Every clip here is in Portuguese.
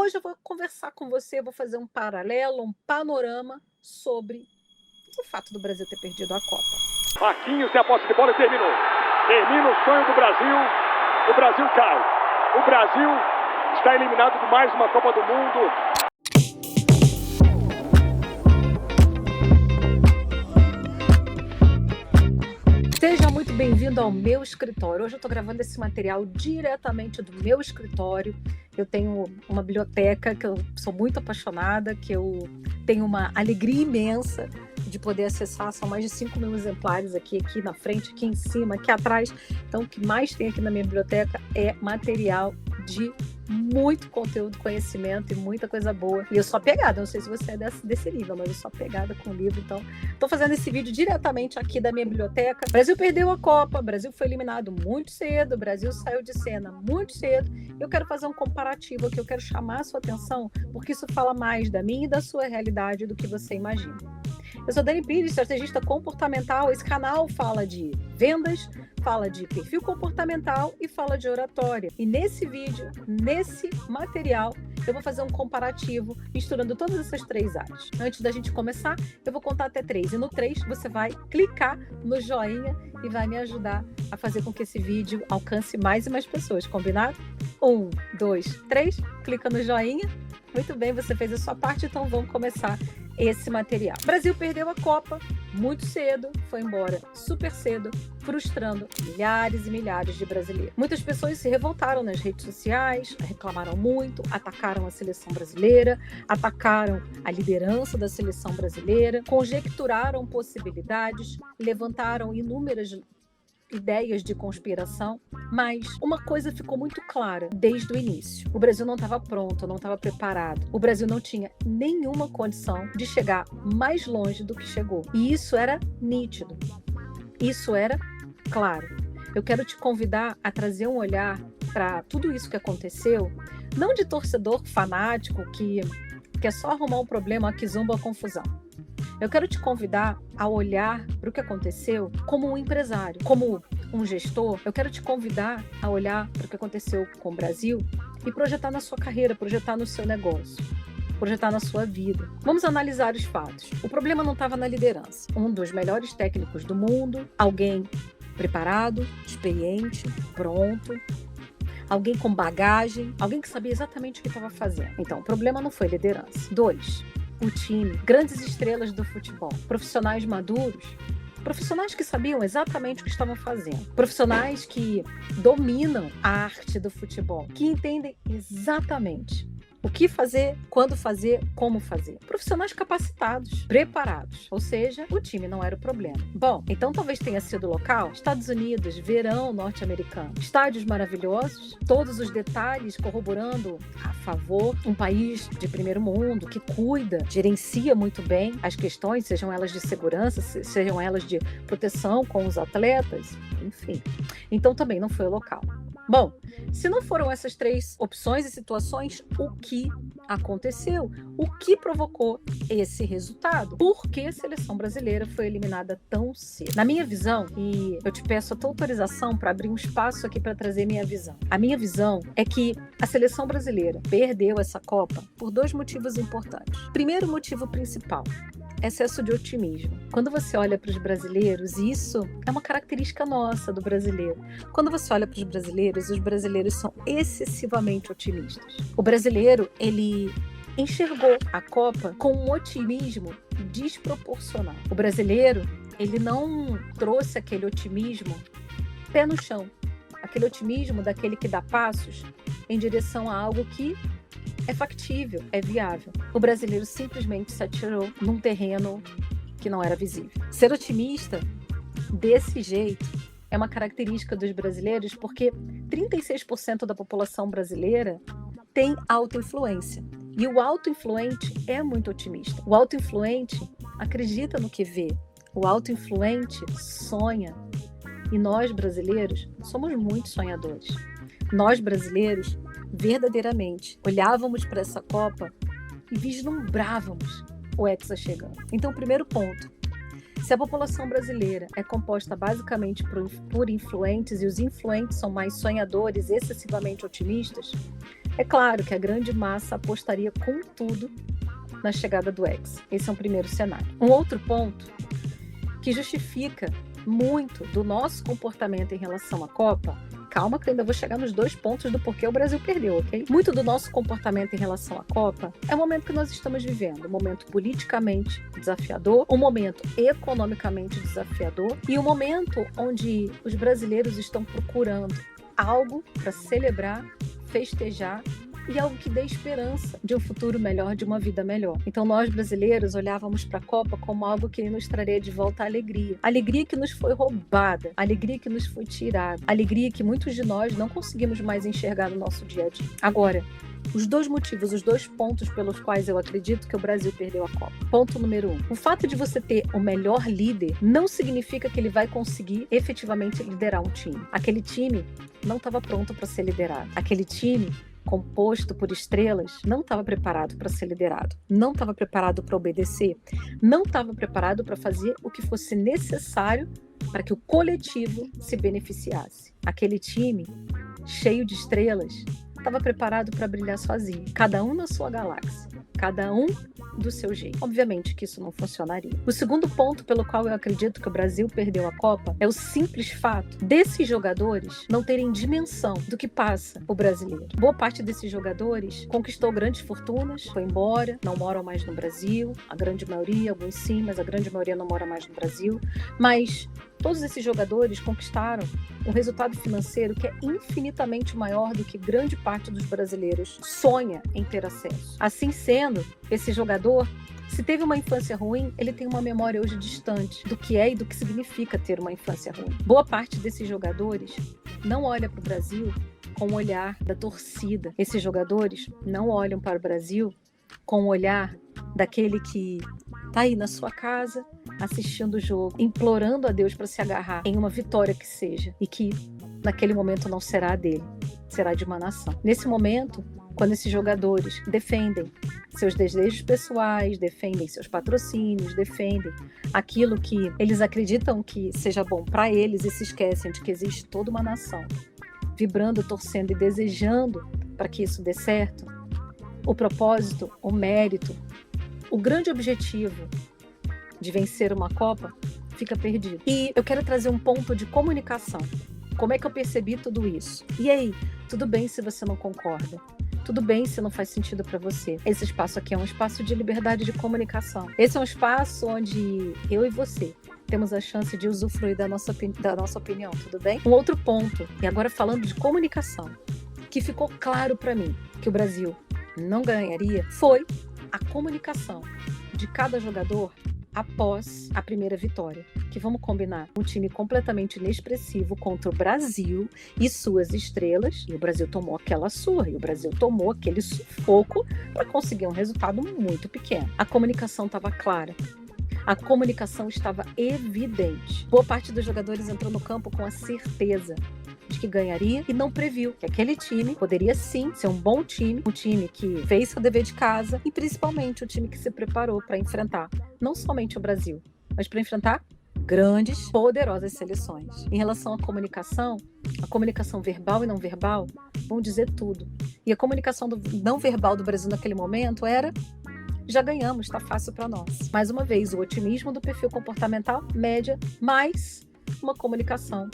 hoje eu vou conversar com você, vou fazer um paralelo, um panorama sobre o fato do Brasil ter perdido a Copa. Marquinhos tem a posse de bola e terminou. Termina o sonho do Brasil. O Brasil cai. O Brasil está eliminado de mais uma Copa do Mundo. Seja muito bem-vindo ao meu escritório. Hoje eu estou gravando esse material diretamente do meu escritório. Eu tenho uma biblioteca que eu sou muito apaixonada, que eu tenho uma alegria imensa de poder acessar. São mais de 5.000 exemplares aqui na frente, aqui em cima, aqui atrás. Então, o que mais tem aqui na minha biblioteca é material de muito conteúdo, conhecimento e muita coisa boa. E eu sou apegada, não sei se você é desse nível, mas eu sou apegada com o livro. Então, estou fazendo esse vídeo diretamente aqui da minha biblioteca. O Brasil perdeu a Copa, o Brasil foi eliminado muito cedo, o Brasil saiu de cena muito cedo. Eu quero fazer um comparativo aqui, eu quero chamar a sua atenção, porque isso fala mais da minha e da sua realidade do que você imagina. Eu sou Dani Pires, estrategista comportamental. Esse canal fala de vendas, fala de perfil comportamental e fala de oratória. E nesse vídeo, nesse material, eu vou fazer um comparativo misturando todas essas três áreas. Antes da gente começar, eu vou contar até 3. E no 3, você vai clicar no joinha e vai me ajudar a fazer com que esse vídeo alcance mais e mais pessoas. Combinado? 1, 2, 3. Clica no joinha. Muito bem, você fez a sua parte, então vamos começar esse material. O Brasil perdeu a Copa muito cedo, foi embora super cedo, frustrando milhares e milhares de brasileiros. Muitas pessoas se revoltaram nas redes sociais, reclamaram muito, atacaram a seleção brasileira, atacaram a liderança da seleção brasileira, conjecturaram possibilidades, levantaram inúmeras ideias de conspiração, mas uma coisa ficou muito clara desde o início. O Brasil não estava pronto, não estava preparado. O Brasil não tinha nenhuma condição de chegar mais longe do que chegou. E isso era nítido. Isso era claro. Eu quero te convidar a trazer um olhar para tudo isso que aconteceu, não de torcedor fanático que quer só arrumar um problema, que zumba a confusão. Eu quero te convidar a olhar para o que aconteceu como um empresário, como um gestor. Eu quero te convidar a olhar para o que aconteceu com o Brasil e projetar na sua carreira, projetar no seu negócio, projetar na sua vida. Vamos analisar os fatos. O problema não estava na liderança. Um dos melhores técnicos do mundo, alguém preparado, experiente, pronto, alguém com bagagem, alguém que sabia exatamente o que estava fazendo. Então, o problema não foi liderança. 2, o time, grandes estrelas do futebol, profissionais maduros, profissionais que sabiam exatamente o que estavam fazendo, profissionais que dominam a arte do futebol, que entendem exatamente o que fazer, quando fazer, como fazer. Profissionais capacitados, preparados. Ou seja, o time não era o problema. Bom, então talvez tenha sido o local. Estados Unidos, verão norte-americano. Estádios maravilhosos, todos os detalhes corroborando a favor. Um país de primeiro mundo que cuida, gerencia muito bem as questões, sejam elas de segurança, sejam elas de proteção com os atletas, enfim. Então também não foi o local. Bom, se não foram essas 3 opções e situações, o que aconteceu? O que provocou esse resultado? Por que a seleção brasileira foi eliminada tão cedo? Na minha visão, e eu te peço a tua autorização para abrir um espaço aqui para trazer minha visão. A minha visão é que a seleção brasileira perdeu essa Copa por 2 motivos importantes. Primeiro motivo principal: excesso de otimismo. Quando você olha para os brasileiros, e isso é uma característica nossa do brasileiro. Quando você olha para os brasileiros são excessivamente otimistas. O brasileiro, ele enxergou a Copa com um otimismo desproporcional. O brasileiro, ele não trouxe aquele otimismo pé no chão. Aquele otimismo daquele que dá passos em direção a algo que é factível, é viável. O brasileiro simplesmente se atirou num terreno que não era visível. Ser otimista desse jeito é uma característica dos brasileiros porque 36% da população brasileira tem autoinfluência. E o autoinfluente é muito otimista. O autoinfluente acredita no que vê. O autoinfluente sonha. E nós, brasileiros, somos muito sonhadores. Nós, brasileiros, verdadeiramente olhávamos para essa Copa e vislumbrávamos o Hexa chegando. Então, primeiro ponto: se a população brasileira é composta basicamente por influentes e os influentes são mais sonhadores, excessivamente otimistas, É claro que a grande massa apostaria com tudo na chegada do Hexa. Esse é um primeiro cenário. Um outro ponto que justifica muito do nosso comportamento em relação à Copa, calma que eu ainda vou chegar nos 2 pontos do porquê o Brasil perdeu, ok? Muito do nosso comportamento em relação à Copa é o momento que nós estamos vivendo, um momento politicamente desafiador, um momento economicamente desafiador e um momento onde os brasileiros estão procurando algo para celebrar, festejar e algo que dê esperança de um futuro melhor, de uma vida melhor. Então nós brasileiros olhávamos para a Copa como algo que nos traria de volta a alegria. Alegria que nos foi roubada, alegria que nos foi tirada, alegria que muitos de nós não conseguimos mais enxergar no nosso dia a dia. Agora, os 2 motivos, os 2 pontos pelos quais eu acredito que o Brasil perdeu a Copa. Ponto número 1. O fato de você ter o melhor líder não significa que ele vai conseguir efetivamente liderar um time. Aquele time não estava pronto para ser liderado. Aquele time composto por estrelas, não estava preparado para ser liderado, não estava preparado para obedecer, não estava preparado para fazer o que fosse necessário para que o coletivo se beneficiasse. Aquele time, cheio de estrelas, estava preparado para brilhar sozinho, cada um na sua galáxia, cada um do seu jeito. Obviamente que isso não funcionaria. O segundo ponto pelo qual eu acredito que o Brasil perdeu a Copa é o simples fato desses jogadores não terem dimensão do que passa o brasileiro. Boa parte desses jogadores conquistou grandes fortunas, foi embora, não moram mais no Brasil, a grande maioria, alguns sim, mas a grande maioria não mora mais no Brasil, mas todos esses jogadores conquistaram um resultado financeiro que é infinitamente maior do que grande parte dos brasileiros sonha em ter acesso. Assim sendo, esse jogador, se teve uma infância ruim, ele tem uma memória hoje distante do que é e do que significa ter uma infância ruim. Boa parte desses jogadores não olha para o Brasil com o olhar da torcida. Esses jogadores não olham para o Brasil com o olhar daquele que está aí na sua casa, assistindo o jogo, implorando a Deus para se agarrar em uma vitória que seja, e que naquele momento não será a dele, será de uma nação. Nesse momento, quando esses jogadores defendem seus desejos pessoais, defendem seus patrocínios, defendem aquilo que eles acreditam que seja bom para eles e se esquecem de que existe toda uma nação vibrando, torcendo e desejando para que isso dê certo, o propósito, o mérito, o grande objetivo de vencer uma Copa fica perdido. E eu quero trazer um ponto de comunicação. Como é que eu percebi tudo isso? E aí, tudo bem se você não concorda? Tudo bem se não faz sentido para você? Esse espaço aqui é um espaço de liberdade de comunicação. Esse é um espaço onde eu e você temos a chance de usufruir da nossa opinião, tudo bem? Um outro ponto, e agora falando de comunicação, que ficou claro para mim que o Brasil não ganharia, foi a comunicação de cada jogador após a primeira vitória. Que vamos combinar, um time completamente inexpressivo contra o Brasil e suas estrelas, e o Brasil tomou aquela surra, e o Brasil tomou aquele sufoco para conseguir um resultado muito pequeno. A comunicação estava clara. A comunicação estava evidente. Boa parte dos jogadores entrou no campo com a certeza de que ganharia e não previu que aquele time poderia sim ser um bom time, um time que fez seu dever de casa e principalmente um time que se preparou para enfrentar não somente o Brasil, mas para enfrentar grandes, poderosas seleções. Em relação à comunicação, a comunicação verbal e não verbal vão dizer tudo. E a comunicação não verbal do Brasil naquele momento era: já ganhamos, está fácil para nós. Mais uma vez, o otimismo do perfil comportamental média, mais uma comunicação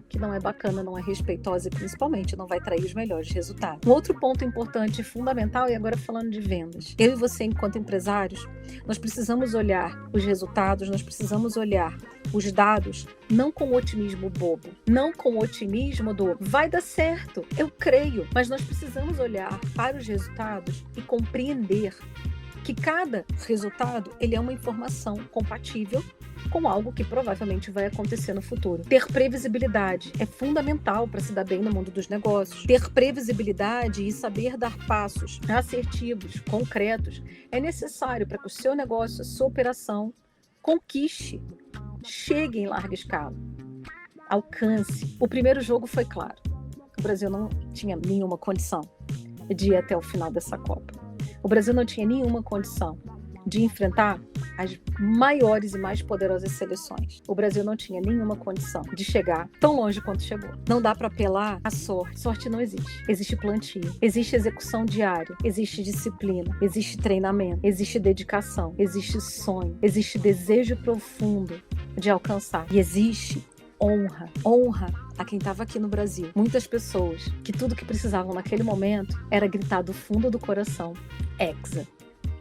que não é bacana, não é respeitosa e principalmente não vai trair os melhores resultados. Um outro ponto importante e fundamental, e agora falando de vendas. Eu e você, enquanto empresários, nós precisamos olhar os resultados, nós precisamos olhar os dados, não com otimismo bobo, não com otimismo do vai dar certo, eu creio, mas nós precisamos olhar para os resultados e compreender que cada resultado ele é uma informação compatível com algo que provavelmente vai acontecer no futuro. Ter previsibilidade é fundamental para se dar bem no mundo dos negócios. Ter previsibilidade e saber dar passos assertivos, concretos, é necessário para que o seu negócio, a sua operação, conquiste, chegue em larga escala, alcance. O primeiro jogo foi claro. O Brasil não tinha nenhuma condição de ir até o final dessa Copa. O Brasil não tinha nenhuma condição de enfrentar as maiores e mais poderosas seleções. O Brasil não tinha nenhuma condição de chegar tão longe quanto chegou. Não dá para apelar à sorte. Sorte não existe. Existe plantio, existe execução diária, existe disciplina, existe treinamento, existe dedicação, existe sonho, existe desejo profundo de alcançar. E existe honra a quem estava aqui no Brasil. Muitas pessoas que tudo que precisavam naquele momento era gritar do fundo do coração, Hexa.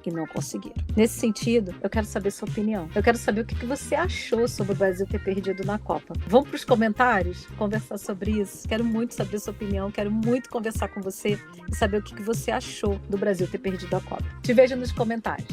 E não conseguiram. Nesse sentido, eu quero saber sua opinião. Eu quero saber o que você achou sobre o Brasil ter perdido na Copa. Vamos para os comentários conversar sobre isso? Quero muito saber sua opinião, quero muito conversar com você e saber o que você achou do Brasil ter perdido a Copa. Te vejo nos comentários.